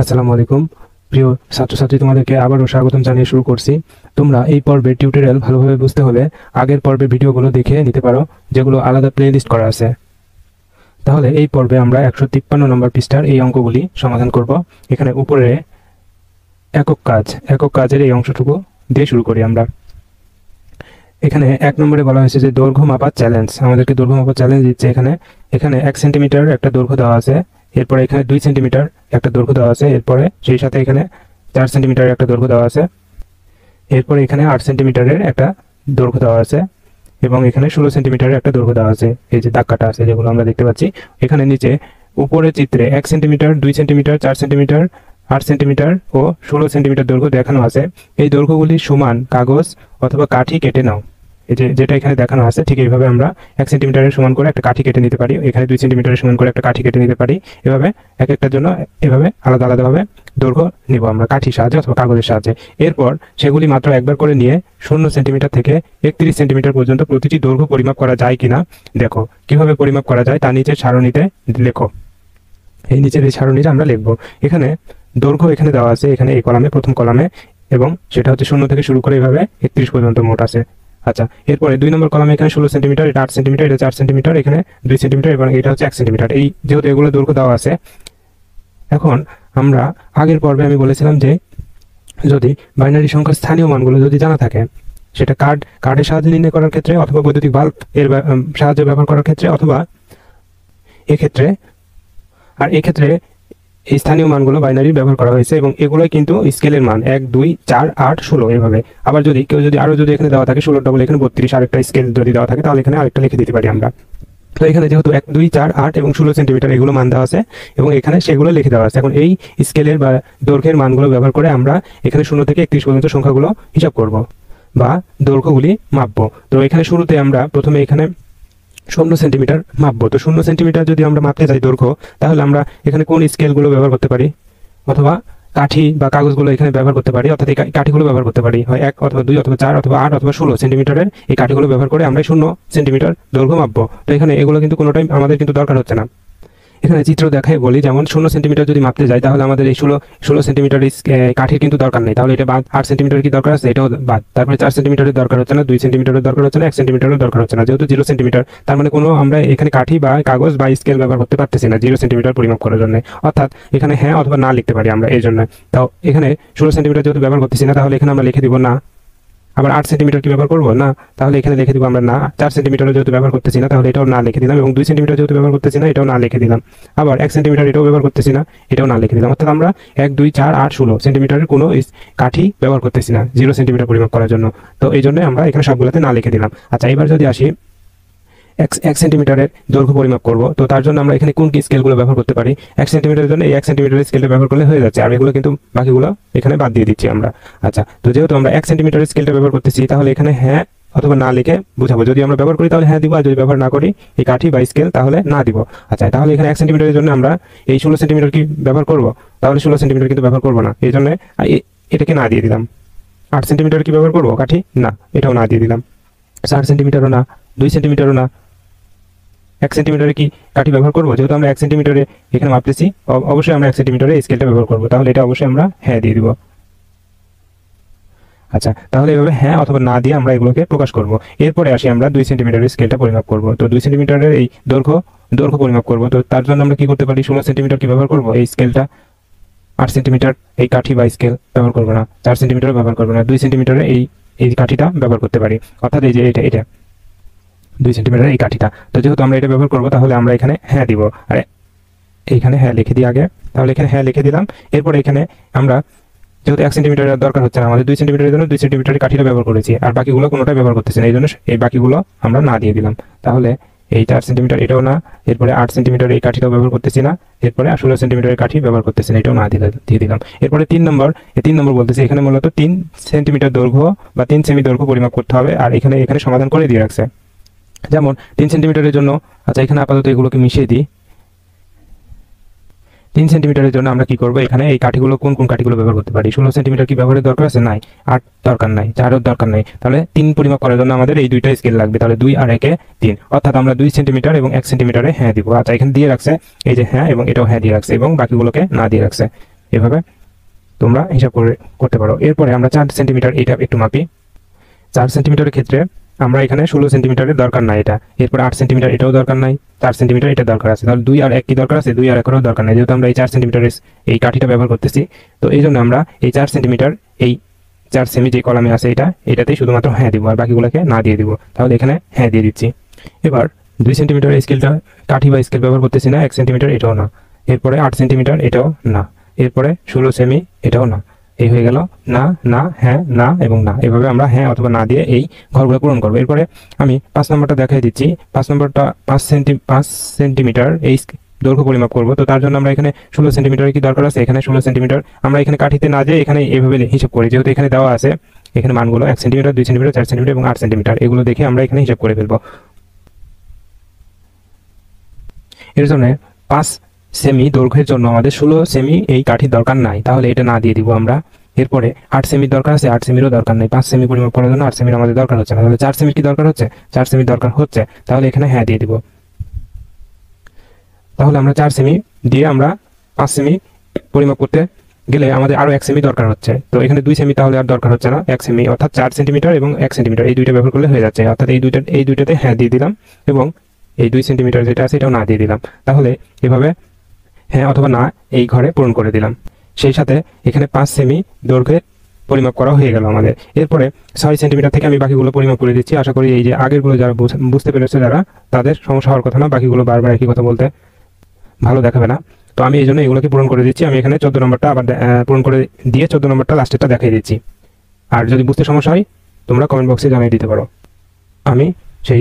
আসসালামু আলাইকুম প্রিয় ছাত্রছাত্রী, তোমাদেরকে আবারও স্বাগতম জানিয়ে শুরু করছি। তোমরা এই পর্বের টিউটোরিয়াল ভালোভাবে বুঝতে হলে আগের পর্বের ভিডিওগুলো দেখে নিতে পারো, যেগুলো আলাদা প্লেলিস্ট করা আছে। তাহলে এই পর্বে আমরা 153 নম্বর পৃষ্ঠার এই অঙ্কগুলি সমাধান করব। এখানে উপরে একক কাজের এই অংশটুকু দিয়ে শুরু করি আমরা। এখানে 1 নম্বরে বলা হয়েছে যে দৈর্ঘ্য মাপা চ্যালেঞ্জ। আমাদেরকে দৈর্ঘ্য মাপা চ্যালেঞ্জ দিচ্ছে। এখানে 1 সেন্টিমিটার একটা দৈর্ঘ্য দেওয়া আছে, এরপরে এখানে 2 সেন্টিমিটার একটা দৈর্ঘ্য দেওয়া আছে, এরপরে সেই সাথে এখানে 4 সেন্টিমিটারের একটা দৈর্ঘ্য দেওয়া আছে, এরপরে এখানে 8 সেন্টিমিটারের একটা দৈর্ঘ্য দেওয়া আছে, এবং এখানে 16 সেন্টিমিটারের একটা দৈর্ঘ্য দেওয়া আছে। এই যে দাগ কাটা আছে যেগুলো আমরা দেখতে পাচ্ছি। এখানে নিচে উপরে চিত্রে 1 সেন্টিমিটার, 2 সেন্টিমিটার, 4 সেন্টিমিটার, 8 সেন্টিমিটার ও 16 সেন্টিমিটার দৈর্ঘ্য দেখানো আছে। এই দৈর্ঘ্যগুলি সমান কাগজ অথবা কাঠি কেটে নাও। এই যেটা এখানে দেখানো আছে ঠিক এইভাবে আমরা 1 সেন্টিমিটারের সমান করে একটা কাঠি কেটে নিতে পারি, এখানে 2 সেন্টিমিটারের সমান করে একটা কাঠি কেটে নিতে পারি। এভাবে এক একটার জন্য এভাবে আলাদা আলাদাভাবে দৈর্ঘ্য নিব আমরা কাঠির সাহায্যে অথবা কাগজের সাহায্যে। এরপর সেগুলি মাত্র একবার করে নিয়ে 0 সেন্টিমিটার থেকে 31 সেন্টিমিটার পর্যন্ত প্রতিটি দৈর্ঘ্য পরিমাপ করা যায় কিনা দেখো। কিভাবে পরিমাপ করা যায় তা নিচের সারণীতে লেখো। এই নিচের এই সারণীটা আমরা লিখবো। এখানে দৈর্ঘ্য এখানে দেওয়া আছে, এখানে এই কলামে, প্রথম কলামে, এবং সেটা হচ্ছে 0 থেকে শুরু করে এভাবে 31 পর্যন্ত মোট আছে। আচ্ছা, এরপরে 2 নম্বর কলামে এখানে 16 সেন্টিমিটার, এটা 8 সেন্টিমিটার, এটা 4 সেন্টিমিটার, এখানে 2 সেন্টিমিটার এবং এটা হচ্ছে 1 সেন্টিমিটার। এই যেহেতু এগুলো দৈর্ঘ্য দেওয়া আছে, এখন আমরা আগের পর্বে আমি বলেছিলাম যে যদি বাইনারি সংখ্যার স্থানীয় মানগুলো যদি জানা থাকে, সেটা কার্ডের সাহায্যে নির্ণয় করার ক্ষেত্রে, অথবা বৈদ্যুতিক বাল্ব এর সাহায্যে ব্যবহার করার ক্ষেত্রে, অথবা এক্ষেত্রে এই স্থানীয় মানগুলো বাইনারি ব্যবহার করা হয়েছে, এবং এগুলোই কিন্তু স্কেলের মান 1, 2, 4, 8, 16 এভাবে। আবার যদি কেউ আরো এখানে দেওয়া থাকে 16 ডবল এখানে 32 আরেকটা স্কেল যদি দেওয়া থাকে, তাহলে এখানে আরেকটা লিখে দিতে পারি আমরা। তো এখানে যেহেতু 1, 2, 4, 8 এবং 16 সেন্টিমিটার এগুলো মান দেওয়া আছে, এবং এখানে সেগুলো লিখে দেওয়া আছে। এখন এই স্কেলের বা দৈর্ঘ্যের মানগুলো ব্যবহার করে আমরা এখানে 0 থেকে 31 পর্যন্ত সংখ্যাগুলো হিসাব করব বা দৈর্ঘ্যগুলি মাপবো। তো এখানে শুরুতে আমরা প্রথমে এখানে 0 সেন্টিমিটার মাপবো। তো 0 সেন্টিমিটার যদি আমরা মাপতে যাই দৈর্ঘ্য, তাহলে আমরা এখানে কোন স্কেলগুলো ব্যবহার করতে পারি, অথবা কাঠি বা কাগজগুলো এখানে ব্যবহার করতে পারি, অর্থাৎ এই কাঠিগুলো ব্যবহার করতে পারি। হয় 1 অথবা 2 অথবা 4 অথবা 8 অথবা 16 সেন্টিমিটারের এই কাঠিগুলো ব্যবহার করে আমরা 0 সেন্টিমিটার দৈর্ঘ্য মাপবো। তো এখানে এগুলো কিন্তু কোনোটাই আমাদের কিন্তু দরকার হচ্ছে না। এখানে চিত্র দেখায় বলি, যেমন 0 সেন্টিমিটার যদি মাপতে যাই, তাহলে আমাদের এই 16 সেন্টিমিটার কাঠির কিন্তু দরকার নেই, তাহলে এটা বাদ। 8 সেন্টিমিটার কি দরকার আছে, এটাও বাদ। তারপরে 4 সেন্টিমিটারের দরকার হচ্ছে না, 2 সেন্টিমিটারের দরকার হচ্ছে না, 1 সেন্টিমিটারের দরকার হচ্ছে না, যেহেতু 0 সেন্টিমিটার। তার মানে কোনো আমরা এখানে কাঠি বা কাগজ বা স্কেল ব্যবহার করতে পারতেছি না 0 সেন্টিমিটার পরিমাপ করার জন্য। অর্থাৎ এখানে হ্যাঁ অথবা না লিখতে পারি আমরা এই জন্য। তাও এখানে 16 সেন্টিমিটার যেহেতু ব্যবহার করতেছি না, তাহলে এখানে আমরা লিখে দিব না। আবার 8 সেন্টিমিটার কি ব্যবহার করবো না, তাহলে এখানে লিখে দিব আমরা না। 4 সেন্টিমিটার যেহেতু ব্যবহার করতেছি না, তাহলে এটাও না লিখে দিলাম, এবং 2 সেন্টিমিটার যেহেতু ব্যবহার করতেছি না, এটাও না লিখে দিলাম। আবার 1 সেন্টিমিটার এটাও ব্যবহার করতেছি না, এটাও না লিখে দিলাম। অর্থাৎ আমরা 1, 2, 4, 8, 16 সেন্টিমিটারের কোনো কাঠি ব্যবহার করতেছি না 0 সেন্টিমিটার পরিমাপ করার জন্য। তো এই জন্য আমরা এখানে সবগুলোতে না লিখে দিলাম। আচ্ছা, এবার যদি আসি 1 সেন্টিমিটারের দৈর্ঘ্য পরিমাপ করব, তো তার জন্য আমরা এখানে কোন স্কেলগুলো ব্যবহার করতে পারি। 1 সেন্টিমিটারের জন্য এই 1 সেন্টিমিটারের স্কেলটা ব্যবহার করলে হয়ে যাচ্ছে, আর এগুলো কিন্তু বাকিগুলো এখানে বাদ দিয়ে দিচ্ছি আমরা। আচ্ছা, তো যেহেতু আমরা 1 সেন্টিমিটারের স্কেলটা ব্যবহার করতেছি, তাহলে এখানে হ্যাঁ অথবা না লিখে বুঝাবো। যদি আমরা ব্যবহার করি তাহলে হ্যাঁ দিব, আর যদি ব্যবহার না করি এই কাঠি বা স্কেল তাহলে না দিব। আচ্ছা, তাহলে এখানে 1 সেন্টিমিটারের জন্য আমরা এই 16 সেন্টিমিটার কি ব্যবহার করব, তাহলে 16 সেন্টিমিটার কিন্তু ব্যবহার করবো না, এই জন্য এটাকে না দিয়ে দিলাম। 8 সেন্টিমিটার কি ব্যবহার করবো কাঠি, না, এটাও না দিয়ে দিলাম। 4 সেন্টিমিটারও না, 2 সেন্টিমিটারও না, 1 সেন্টিমিটারে কি কাঠি ব্যবহার করবো। যেহেতু আমরা 1 সেন্টিমিটারে এখানে মাপতেছি, অবশ্যই আমরা 1 সেন্টিমিটারে স্কেলটা ব্যবহার করবো, তাহলে এটা অবশ্যই আমরা হ্যাঁ দিয়ে দিব। আচ্ছা, তাহলে এভাবে হ্যাঁ অথবা না দিয়ে আমরা এগুলোকে প্রকাশ করব। এরপরে আসি আমরা 2 সেন্টিমিটারের স্কেলটা পরিমাপ করব। তো 2 সেন্টিমিটারের এই দৈর্ঘ্য পরিমাপ করব। তো তার জন্য আমরা কি করতে পারি, 16 সেন্টিমিটার কি ব্যবহার করব এই স্কেলটা। 8 সেন্টিমিটার এই কাঠি বা স্কেল ব্যবহার করবো না, 4 সেন্টিমিটার ব্যবহার করবো না, 2 সেন্টিমিটারে এই কাঠিটা ব্যবহার করতে পারি, অর্থাৎ এই যে এটা 2 সেন্টিমিটার এই কাঠিটা। তো যেহেতু আমরা এটা ব্যবহার করবো, তাহলে আমরা এখানে হ্যাঁ দিব, আর এইখানে হ্যাঁ লিখে দিই আগে। তাহলে এখানে হ্যাঁ লিখে দিলাম। এরপরে এখানে আমরা যেহেতু 1 সেন্টিমিটারের দরকার হচ্ছে না আমাদের, 2 সেন্টিমিটারের জন্য 2 সেন্টিমিটারের কাঠিটা ব্যবহার করেছি, আর বাকিগুলো কোনোটাই ব্যবহার করতেছি না, এই জন্য এই বাকিগুলো আমরা না দিয়ে দিলাম। তাহলে এই 4 সেন্টিমিটার এটাও না, এরপরে 8 সেন্টিমিটার এই কাঠিটাও ব্যবহার করতেছি না, এরপরে 16 সেন্টিমিটারের কাঠি ব্যবহার করতেছি না, এটাও না দিয়ে দিলাম। এরপরে 3 নম্বর বলতেছে, এখানে মূলত 3 সেন্টিমিটার দৈর্ঘ্য বা 3 সেমি দৈর্ঘ্য পরিমাপ করতে হবে, আর এখানে সমাধান করে দিয়ে রাখছে। যেমন 3 সেন্টিমিটারের জন্য, আচ্ছা এখানে আপাতত এগুলোকে মিশিয়ে দিই। 3 সেন্টিমিটারের জন্য আমরা কি করব, এখানে এই কাঠিগুলো কোন কাঠিগুলো ব্যবহার করতে পারি। 16 সেন্টিমিটার কি ব্যবহারের দরকার আছে, নাই। 8 দরকার নাই, 4 দরকার নাই, তাহলে 3 পরিমাপ করার জন্য আমাদের এই দুইটা স্কেল লাগবে, তাহলে 2 আর 1 এ 3, অর্থাৎ আমরা 2 সেন্টিমিটার এবং 1 সেন্টিমিটারে হ্যাঁ দিব। আচ্ছা, এখানে দিয়ে রাখছে এই যে হ্যাঁ, এবং এটাও হ্যাঁ দিয়ে রাখছে, এবং বাকিগুলোকে না দিয়ে রাখছে। এভাবে তোমরা হিসাব করতে পারো। এরপরে আমরা 4 সেন্টিমিটার এটা একটু মাপি। 4 সেন্টিমিটারের ক্ষেত্রে আমরা এখানে 16 সেন্টিমিটারের দরকার নাই এটা। এরপর 8 সেন্টিমিটার এটাও দরকার নাই, 4 সেন্টিমিটার এটা দরকার আছে। তাহলে 2 আর 1 কি দরকার আছে? 2 আর 1 এরও দরকার নাই, যেহেতু আমরা এই 4 সেন্টিমিটারের এই কাঠিটা ব্যবহার করতেছি। তো এই জন্য আমরা এই 4 সেন্টিমিটার এই 4 সেমি যে কলামে আছে এটাতেই শুধুমাত্র হ্যাঁ দিব, আর বাকিগুলোকে না দিয়ে দিব। তাহলে এখানে হ্যাঁ দিয়ে দিচ্ছি। এবার 2 সেন্টিমিটার স্কেলটা কাঠি বা স্কেল ব্যবহার করতেছি না, 1 সেন্টিমিটার এটাও না। এরপরে 8 সেন্টিমিটার এটাও না। এরপরে 16 সেমি এটাও না। এই হয়ে গেল না, না, হ্যাঁ, না এবং না। এভাবে আমরা হ্যাঁ অথবা না দিয়ে এই ঘরগুলো পূরণ করবো। এরপরে আমি 5 নম্বরটা দেখাই দিচ্ছি। 5 নম্বরটা 5 সেন্টিমিটার এই দৈর্ঘ্য পরিমাপ করবো। তো তার জন্য আমরা এখানে 16 সেন্টিমিটার কি দরকার আছে? এখানে 16 সেন্টিমিটার আমরা এখানে কাঠিতে না যেয়ে এখানে এইভাবে হিসাব করি, যেহেতু এখানে দেওয়া আছে এখানে মানগুলো 1 সেন্টিমিটার, 2 সেন্টিমিটার, 4 সেন্টিমিটার এবং 8 সেন্টিমিটার, এগুলো দেখে আমরা এখানে হিসাব করে ফেলবো। এর জন্য 5 সেমি দৈর্ঘ্যের জন্য আমাদের 16 সেমি এই কাঠির দরকার নাই, তাহলে এটা না দিয়ে দিব আমরা। এরপরে 8 সেমির দরকার আছে, 8 সেমিরও দরকার নাই। 5 সেমি পরিমাপ করার জন্য 8 সেমির আমাদের দরকার হচ্ছে না, তাহলে 4 সেমির কি দরকার হচ্ছে? 4 সেমির দরকার হচ্ছে, তাহলে এখানে হ্যাঁ দিয়ে দিব। তাহলে আমরা 4 সেমি দিয়ে আমরা 5 সেমি পরিমাপ করতে গেলে আমাদের আরো 1 সেমি দরকার হচ্ছে। তো এখানে 2 সেমি তাহলে আর দরকার হচ্ছে না, 1 সেমি অর্থাৎ 4 সেন্টিমিটার এবং 1 সেন্টিমিটার এই দুইটা ব্যবহার করলে হয়ে যাচ্ছে। অর্থাৎ এই দুইটাতে হ্যাঁ দিয়ে দিলাম এবং এই 2 সেন্টিমিটার যেটা আছে এটাও না দিয়ে দিলাম। তাহলে এভাবে হ্যাঁ অথবা না এই ঘরে পূরণ করে দিলাম। সেই সাথে এখানে 5 সেমি দৈর্ঘ্যের পরিমাপ করা হয়ে গেল আমাদের। এরপরে 6 সেন্টিমিটার থেকে আমি বাকিগুলো পরিমাপ করে দিচ্ছি। আশা করি এই যে আগেরগুলো যারা বুঝতে পেরেছে যারা, তাদের সমস্যা হওয়ার কথা না, বাকিগুলো বারবার একই কথা বলতে ভালো দেখাবে না। তো আমি এই জন্য এগুলোকে পূরণ করে দিচ্ছি। আমি এখানে 14 নম্বরটা আবার পূরণ করে দিয়ে 14 নম্বরটা লাস্টেরটা দেখিয়ে দিচ্ছি। আর যদি বুঝতে সমস্যা হয় তোমরা কমেন্ট বক্সে জানিয়ে দিতে পারো, আমি সেই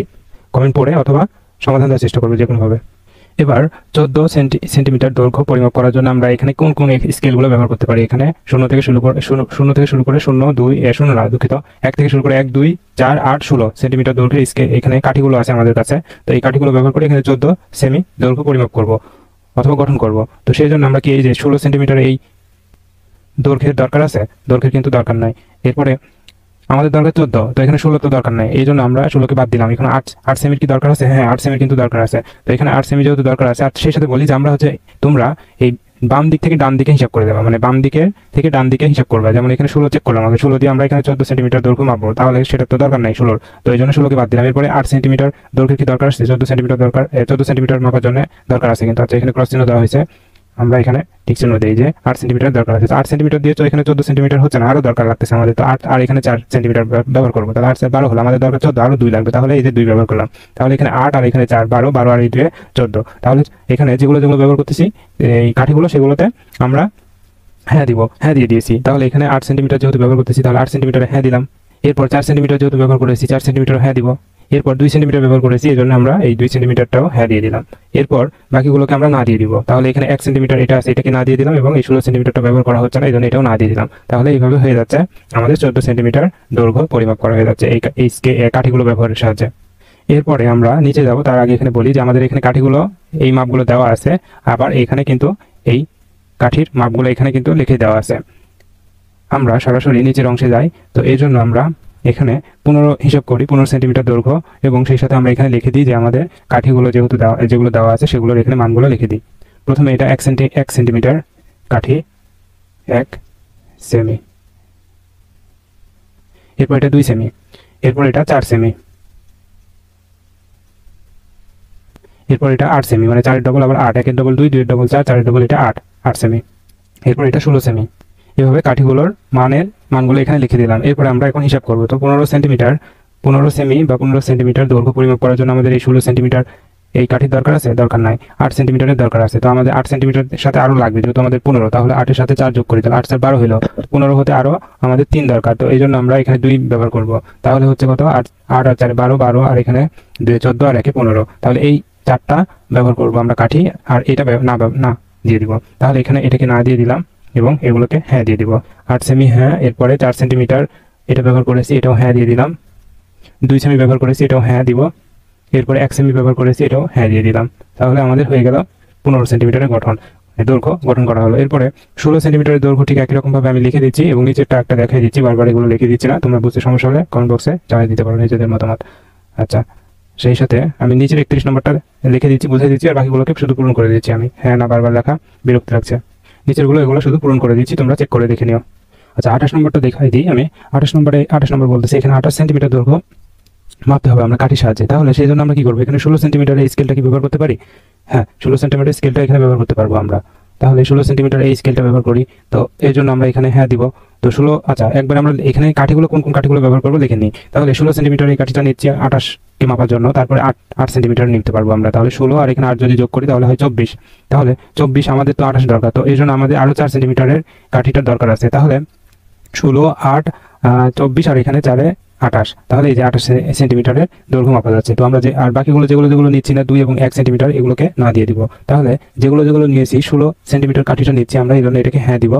কমেন্ট পড়ে অথবা সমাধান দেওয়ার চেষ্টা করবো যে কোনোভাবে। এবার 14 সেন্টিমিটার দৈর্ঘ্য পরিমাপ করার জন্য আমরা এখানে কোন কোন স্কেলগুলো ব্যবহার করতে পারি? এখানে 0 থেকে শুরু করে 0, 2, 0 না দুঃখিত 1 থেকে শুরু করে 1, 2, 4, 8, 16 সেন্টিমিটার দৈর্ঘ্যের স্কেল এখানে কাঠিগুলো আছে আমাদের কাছে। তো এই কাঠিগুলো ব্যবহার করে এখানে 14 সেমি দৈর্ঘ্য পরিমাপ করব অথবা গঠন করব। তো সেই জন্য আমরা কি এই যে 16 সেন্টিমিটার এই দৈর্ঘ্যের দরকার আছে? দৈর্ঘ্যের কিন্তু দরকার নাই। এরপরে আমাদের দরকার 14, তো এখানে 16 তো দরকার নাই, এই জন্য আমরা 16কে বাদ দিলাম। এখানে 8 সেমির কি দরকার আছে? হ্যাঁ 8 সেমির কিন্তু দরকার আছে। তো এখানে 8 সেমি যেহেতু দরকার আছে, আর সেই সাথে বলি যে আমরা হচ্ছে তোমরা এই বাম দিক থেকে ডান দিকে হিসাব করে দেবা, মানে বাম দিকে থেকে ডান দিকে হিসাব করবে। যেমন এখানে 16 চেক করলাম, আমাদের 16 দিয়ে আমরা এখানে 14 সেন্টিমিটার দৈর্ঘ্য মাপবো, তাহলে সেটা তো দরকার নাই 16, তো এই জন্য 16কে বাদ দিলাম। এরপরে 8 সেন্টিমিটার দৈর্ঘ্যের কি দরকার আছে? 14 সেন্টিমিটার দরকার, 14 সেন্টিমিটার মাপার জন্য দরকার আছে, কিন্তু আচ্ছা এখানে ক্রস চিহ্ন দেওয়া হয়েছে, আমরা এখানে ঠিক চিহ্ন দিই যে 8 সেন্টিমিটার দরকার আছে। 8 সেন্টিমিটার দিয়ে তো এখানে 14 সেন্টিমিটার হচ্ছে না, আরো দরকার লাগতেছে আমাদের। তো 8 আর এখানে 4 সেন্টিমিটার ব্যবহার করবো, তাহলে 8 12 হলো, আমাদের দরকার 14, আরো 2 লাগবে, তাহলে এই যে 2 ব্যবহার করলাম। তাহলে এখানে 8 আর এখানে 4 12, 12 আর এই 2 14। তাহলে এখানে যেগুলো ব্যবহার করতেছি এই কাঠিগুলো, সেগুলোতে আমরা হ্যাঁ দিব, হ্যাঁ দিয়ে দিয়েছি। তাহলে এখানে 8 সেন্টিমিটার যেহেতু ব্যবহার করতেছি, তাহলে 8 সেন্টিমিটার হ্যাঁ দিলাম। এরপর 4 সেন্টিমিটার যেহেতু ব্যবহার করেছি, 4 সেন্টিমিটার হ্যাঁ দিব। এরপর 2 সেন্টিমিটার ব্যবহার করেছি, এই জন্য আমরা এই 2 সেন্টিমিটারটাও হ্যাঁ দিয়ে দিলাম। এরপর বাকিগুলোকে আমরা না দিয়ে দিব। তাহলে এখানে 1 সেন্টিমিটার এটা আছে, এটাকে না দিয়ে দিলাম, এবং এই 16 সেন্টিমিটারটা ব্যবহার করা হচ্ছে না, এই জন্য এটাও না দিয়ে দিলাম। তাহলে এইভাবে হয়ে যাচ্ছে আমাদের 14 সেন্টিমিটার দৈর্ঘ্য পরিমাপ করা হয়ে যাচ্ছে এই কাঠিগুলো ব্যবহারের সাহায্যে। এরপরে আমরা নিচে যাব, তার আগে এখানে বলি যে আমাদের এখানে কাঠিগুলো এই মাপগুলো দেওয়া আছে, আবার এখানে কিন্তু এই কাঠির মাপগুলো এখানে কিন্তু লিখে দেওয়া আছে। আমরা সরাসরি নিচের অংশে যাই, তো এই জন্য আমরা এখানে 15 হিসাব করি, 15 সেন্টিমিটার দৈর্ঘ্য, এবং সেই সাথে আমরা এখানে লিখে দিই যে আমাদের কাঠিগুলো যেগুলো দেওয়া আছে সেগুলোর এখানে মানগুলো লিখে দিই। প্রথমে এটা 1 সেন্টিমিটার কাঠি 1 সেমি, এরপর এটা 2 সেমি, এরপর এটা 4 সেমি, এরপর এটা 8 সেমি, মানে 4 ডবল আবার 8, 1 ডবল 2, 2 ডবল 4, 4 ডবল এটা 8 সেমি। এরপর এটা 16 সেমি। এভাবে কাঠিগুলোর মানগুলো এখানে লিখে দিলাম। এরপরে আমরা এখন হিসাব করবো। তো 15 সেমি বা 15 সেন্টিমিটার দৈর্ঘ্য পরিমাপ করার জন্য আমাদের এই 16 সেন্টিমিটার এই কাঠির দরকার আছে? দরকার নাই, 8 সেন্টিমিটারের দরকার আছে। তো আমাদের 8 সেন্টিমিটারের সাথে আরো লাগবে, যেহেতু আমাদের 15, তাহলে 8 এর সাথে 4 যোগ করি, তাহলে 8 4 12 হলো। 15 হতে আরো আমাদের 3 দরকার, তো এই জন্য আমরা এখানে 2 ব্যবহার করব। তাহলে হচ্ছে কত? 8 আর 4 12, 12 আর এখানে 2 14 আর 1 15। তাহলে এই 4টা ব্যবহার করব আমরা কাঠি, আর এটা না দিয়ে দিব। তাহলে এখানে এটাকে না দিয়ে দিলাম এবং এগুলোকে হ্যাঁ দিয়ে দিব। 8 সেমি হ্যাঁ, এরপরে 4 সেন্টিমিটার এটা ব্যবহার করেছি, এটাও হ্যাঁ দিয়ে দিলাম। 2 সেমি ব্যবহার করেছি, এটাও হ্যাঁ দিব। এরপরে 1 সেমি ব্যবহার করেছি, এটাও হ্যাঁ দিয়ে দিলাম। তাহলে আমাদের হয়ে গেল 15 সেন্টিমিটারের দৈর্ঘ্য গঠন করা হলো। এরপরে 16 সেন্টিমিটারের দৈর্ঘ্য ঠিক একই রকম ভাবে আমি লিখে দিচ্ছি, এবং নিচেরটা একটা দেখাই দিচ্ছি, বারবার এগুলো লিখে দিচ্ছি না। তোমরা বুঝতে সমস্যা হলে কমেন্ট বক্সে জানিয়ে দিতে পারো নিজেদের মতামত। আচ্ছা, সেই সাথে আমি নিচের 31 নম্বরটা লিখে দিচ্ছি, বুঝিয়ে দিচ্ছি, আর বাকিগুলোকে শুধু পূরণ করে দিচ্ছি আমি। হ্যাঁ না বারবার লেখা বিরক্ত লাগছে। নিচেরগুলো এগুলো শুধু পূরণ করে দিচ্ছি, তোমরা চেক করে দেখে নিও। আচ্ছা 28 নম্বরটা দেখাই দিই আমি। 28 নম্বর বলতেছে এখানে 28 সেন্টিমিটার দৈর্ঘ্য মাপতে হবে আমরা কাঠির সাহায্যে। তাহলে সেই জন্য আমরা কি করবো, এখানে 16 সেন্টিমিটার এই স্কেলটা কি ব্যবহার করতে পারি? হ্যাঁ, 16 সেন্টিমিটার স্কেলটা এখানে ব্যবহার করতে পারবো আমরা। তাহলে 16 সেন্টিমিটার এই স্কেলটা ব্যবহার করি, তো এই জন্য আমরা এখানে হ্যাঁ দিব। তো 16, আচ্ছা একবার আমরা এখানে কাঠিগুলো কোন কোন কাঠিগুলো ব্যবহার করবো দেখে নিই। তাহলে 16 সেন্টিমিটার এই কাঠিটা নিচ্ছি 28কে মাপার জন্য, তারপরে 8 সেন্টিমিটার নিতে পারবো আমরা। তাহলে 16 আর এখানে 8 যদি যোগ করি তাহলে হয় 24। তাহলে 24, আমাদের তো 28 দরকার, তো এই জন্য আমাদের আরও 4 সেন্টিমিটারের কাঠিটার দরকার আছে। তাহলে 16, 8, 24 আর এখানে 4 28, তাহলে এই যে 28 সেন্টিমিটারের দৈর্ঘ্য মাপা যাচ্ছে। তো আমরা যে আর বাকিগুলো যেগুলো নিচ্ছি না 2 এবং 1 সেন্টিমিটার, এগুলোকে না দিয়ে দিব। তাহলে যেগুলো নিয়েছি 16 সেন্টিমিটার কাঠিটা নিচ্ছি আমরা, এই জন্য এটাকে হ্যাঁ দিব।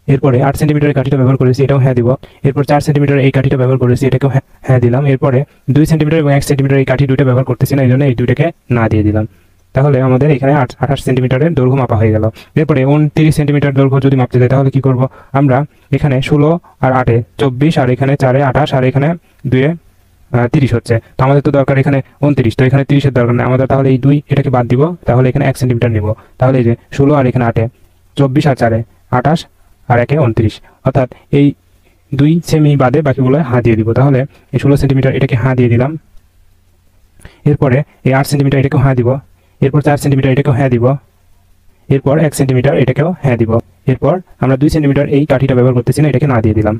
এরপরে 8 সেন্টিমিটারের কাঠিটা ব্যবহার করেছি, এটাও হ্যাঁ দিব। এরপর 4 সেন্টিমিটার এই কাঠিটা ব্যবহার করেছি, এটাকেও হ্যাঁ দিলাম। এরপরে 2 সেন্টিমিটার এবং 1 সেন্টিমিটার এই কাঠি দুইটা ব্যবহার করতেছি না, এই জন্য এই দুইটাকে না দিয়ে দিলাম। তাহলে আমাদের এখানে 28 সেন্টিমিটারের দৈর্ঘ্য মাপা হয়ে গেল। এরপরে 29 সেন্টিমিটার দৈর্ঘ্য যদি মাপতে যাই তাহলে কি করব, আমরা এখানে 16 আর 8 24, আর এখানে 4 28, আর এখানে 2 30 হচ্ছে। তো আমাদের তো দরকার এখানে 29, তো এখানে 30-এর দরকার নেই আমাদের। তাহলে এই 2 এটাকে বাদ দিব, তাহলে এখানে 1 সেন্টিমিটার নিব। তাহলে এই যে 16 আর এখানে 8 24 আর 4 28 আর 1 29, অর্থাৎ এই 2 সেমি বাদে বাকিগুলো হ্যাঁ দিয়ে দিব। তাহলে এই 16 সেন্টিমিটার এটাকে হ্যাঁ দিয়ে দিলাম। এরপরে এই 8 সেন্টিমিটার এটাকেও হ্যাঁ দিব। এরপর 4 সেন্টিমিটার এটাকেও হ্যাঁ দিব। এরপর 1 সেন্টিমিটার এটাকেও হ্যাঁ দিব। এরপর আমরা 2 সেন্টিমিটার এই কাঠিটা ব্যবহার করতেছি না, এটাকে না দিয়ে দিলাম।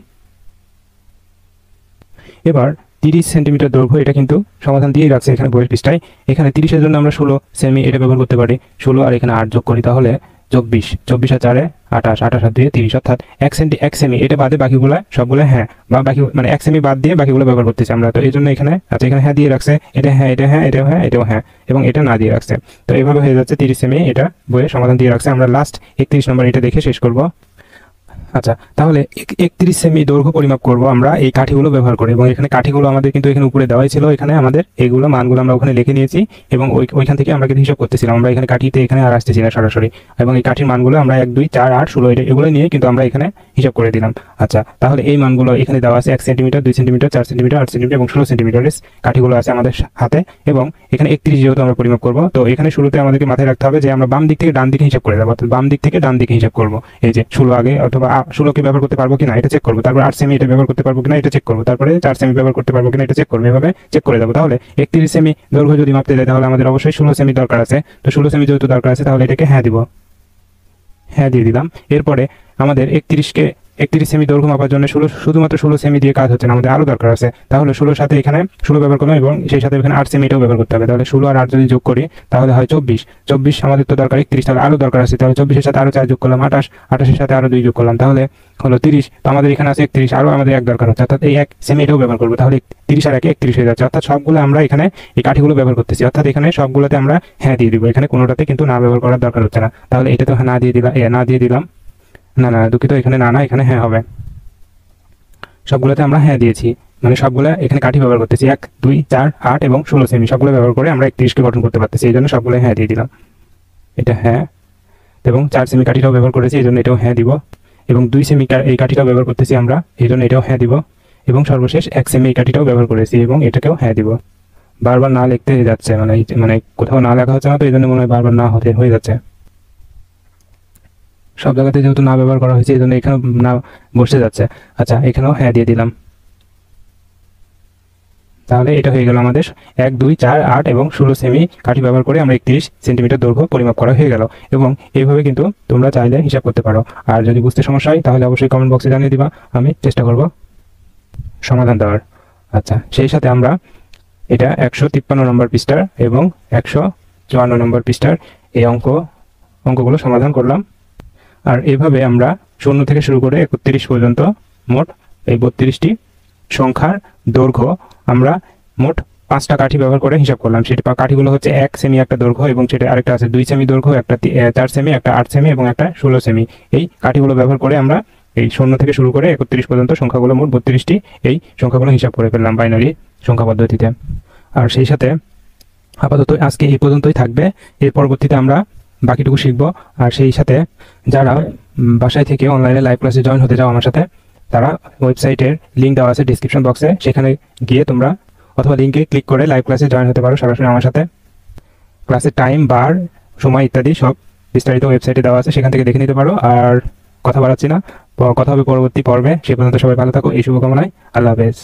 এবার 30 সেন্টিমিটার দৈর্ঘ্য, এটা কিন্তু সমাধান দিয়েই রাখছে এখানে বইয়ের পৃষ্ঠায়। এখানে 30-এর জন্য আমরা 16 সেমি এটা ব্যবহার করতে পারি। 16 আর এখানে 8 যোগ করি তাহলে 24, 24 আর 4 28, 28 আর 2 30, অর্থাৎ 1 সেমি এটা বাদে বাকিগুলো সবগুলো হ্যাঁ, বা বাকি মানে 1 সেমি বাদ দিয়ে বাকিগুলো ব্যবহার করতেছি আমরা। তো এই জন্য এখানে আচ্ছা এখানে হ্যাঁ দিয়ে রাখছে, এটা হ্যাঁ, এটা হ্যাঁ, এটাও হ্যাঁ, এটাও হ্যাঁ, এবং এটা না দিয়ে রাখছে। তো এইভাবে হয়ে যাচ্ছে 30 সেমি, এটা বইয়ে সমাধান দিয়ে রাখছে। আমরা লাস্ট 31 নম্বর এটা দেখে শেষ করব। আচ্ছা তাহলে 31 সেমি দৈর্ঘ্য পরিমাপ করব আমরা এই কাঠিগুলো ব্যবহার করে, এবং এখানে কাঠিগুলো আমাদের কিন্তু এখানে উপরে দেওয়াই ছিল। এখানে আমাদের এইগুলো মানগুলো আমরা ওখানে লিখে নিয়েছি, এবং ওইখান থেকে আমরা কিন্তু হিসাব করতেছিলাম। আমরা এখানে কাঠিতে এখানে আর আসতেছি না সরাসরি, এবং এই কাঠির মানগুলো আমরা 1 2 4 8 16 এগুলো নিয়ে কিন্তু আমরা এখানে হিসাব করে দিলাম। আচ্ছা তাহলে এই মানগুলো এখানে দেওয়া আছে 1 সেন্টিমিটার, 2 সেন্টিমিটার, 4 সেন্টিমিটার, 8 সেন্টিমিটার এবং 16 সেন্টিমিটারের কাঠিগুলো আছে আমাদের হাতে। এবং এখানে 31 যেহেতু আমরা পরিমাপ করব, তো এখানে শুরুতে আমাদেরকে মাথায় রাখতে হবে যে আমরা বাম দিক থেকে ডান দিকে হিসাব করে দেবো, অর্থাৎ বাম দিক থেকে ডান দিকে হিসাব করব। এই যে 16 আগে অথবা 16কে ব্যবহার করতে পারবো কিনা এটা চেক করবো, তারপর 8 সেমি এটা ব্যবহার করতে পারবো কিনা এটা চেক করবো, তারপরে 4 সেমি ব্যবহার করতে পারবো কিনা এটা চেক করবো, এভাবে চেক করে যাবো। তাহলে 31 সেমি দৈর্ঘ্য যদি মাপতে যাই তাহলে আমাদের অবশ্যই 16 সেমি দরকার আছে। তো 16 সেমি যেহেতু দরকার আছে তাহলে এটাকে হ্যাঁ দিব, হ্যাঁ দিয়ে দিলাম। এরপরে আমাদের 31 সেমি দৈর্ঘ্য মাপার জন্য শুধুমাত্র 16 সেমি দিয়ে কাজ হচ্ছে না, আমাদের আরও দরকার আছে। তাহলে 16 সাথে এখানে 16 ব্যবহার করলাম, এবং সেই সাথে এখানে 8 সেমি এটাও ব্যবহার করতে হবে। তাহলে 16 আর 8 যদি যোগ করি তাহলে হয় 24 আমাদের তো দরকার 31, তাহলে আরও দরকার আছে। তাহলে 24-এর সাথে আরও 4 যোগ করলাম 28, 28-এর সাথে আরও 2 যোগ করলাম তাহলে হলো 30। তো আমাদের এখানে আছে 31, আরও আমাদের 1 দরকার হচ্ছে, অর্থাৎ এই 1 সেমি এটাও ব্যবহার করবো। তাহলে 30 আর 1 31 হয়ে যাচ্ছে, অর্থাৎ সবগুলো আমরা এখানে এই কাঠিগুলো ব্যবহার করতেছি, অর্থাৎ এখানে সবগুলোতে আমরা হ্যাঁ দিয়ে দিব, এখানে কোনোটাতে কিন্তু না ব্যবহার করার দরকার হচ্ছে না। তাহলে এটা তো না দিয়ে দিলাম, না দুঃখিত, এখানে না এখানে হ্যাঁ হবে। সবগুলোতে আমরা হ্যাঁ দিয়েছি, মানে সবগুলো এখানে কাঠি ব্যবহার করতেছি 1 2 4 8 এবং 16 সেমি সবগুলো ব্যবহার করে আমরা 31কে গঠন করতে পারতেছি, এই জন্য সবগুলো হ্যাঁ দিয়ে দিলাম। এটা হ্যাঁ, এবং 4 সেমি কাঠিটাও ব্যবহার করেছি, এই জন্য এটাও হ্যাঁ দিব। এবং 2 সেমি এই কাঠিটাও ব্যবহার করতেছি আমরা, এই জন্য এটাও হ্যাঁ দিব। এবং সর্বশেষ 1 সেমি এই কাঠিটাও ব্যবহার করেছি, এবং এটাকেও হ্যাঁ দিব। বারবার না লিখতে যাচ্ছে, মানে কোথাও না লেখা হচ্ছে না, তো এই জন্য মনে হয় বারবার না হয়ে যাচ্ছে। সব জায়গাতে যেহেতু না ব্যবহার করা হয়েছে এই জন্য এখানেও না বসে যাচ্ছে। আচ্ছা এখানেও হ্যাঁ দিয়ে দিলাম। তাহলে এটা হয়ে গেল আমাদের 1 2 4 8 এবং 16 সেমি কাঠি ব্যবহার করে আমরা 31 সেন্টিমিটার দৈর্ঘ্য পরিমাপ করা হয়ে গেল। এবং এইভাবে কিন্তু তোমরা চাইলে হিসাব করতে পারো। আর যদি বুঝতে সমস্যা হয় তাহলে অবশ্যই কমেন্ট বক্সে জানিয়ে দিবা, আমি চেষ্টা করব সমাধান দেওয়ার। আচ্ছা সেই সাথে আমরা এটা 153 নম্বর পৃষ্ঠার এবং 154 নম্বর পৃষ্ঠার এই অঙ্কগুলো সমাধান করলাম। আর এভাবে আমরা 0 থেকে শুরু করে 31 পর্যন্ত মোট এই 32টি সংখ্যার দৈর্ঘ্য আমরা মোট 5টা কাঠি ব্যবহার করে হিসাব করলাম। সেটা কাঠিগুলো হচ্ছে 1 সেমি একটা দৈর্ঘ্য, এবং সেটা আরেকটা আছে 2 সেমি দৈর্ঘ্য, একটা 4 সেমি, একটা 8 সেমি এবং একটা 16 সেমি। এই কাঠিগুলো ব্যবহার করে আমরা এই 0 থেকে শুরু করে 31 পর্যন্ত সংখ্যাগুলো মোট 32টি এই সংখ্যাগুলো হিসাব করে ফেললাম বাইনারি সংখ্যা পদ্ধতিতে। আর সেই সাথে আপাতত আজকে এই পর্যন্তই থাকবে, এর পরবর্তীতে আমরা বাকিটুকু শিখবো। আর সেই সাথে যারা বাসায় থেকে অনলাইনে লাইভ ক্লাসে জয়েন হতে চাও আমার সাথে, তারা ওয়েবসাইটের লিঙ্ক দেওয়া আছে ডিসক্রিপশন বক্সে, সেখানে গিয়ে তোমরা অথবা লিঙ্কে ক্লিক করে লাইভ ক্লাসে জয়েন হতে পারো সরাসরি আমার সাথে। ক্লাসের টাইম, বার, সময় ইত্যাদি সব বিস্তারিত ওয়েবসাইটে দেওয়া আছে, সেখান থেকে দেখে নিতে পারো। আর কথা বাড়াচ্ছি না, কথা হবে পরবর্তী পর্বে। সে পর্যন্ত সবাই ভালো থাকো, এই শুভকামনায়। আল্লাহ হাফেজ।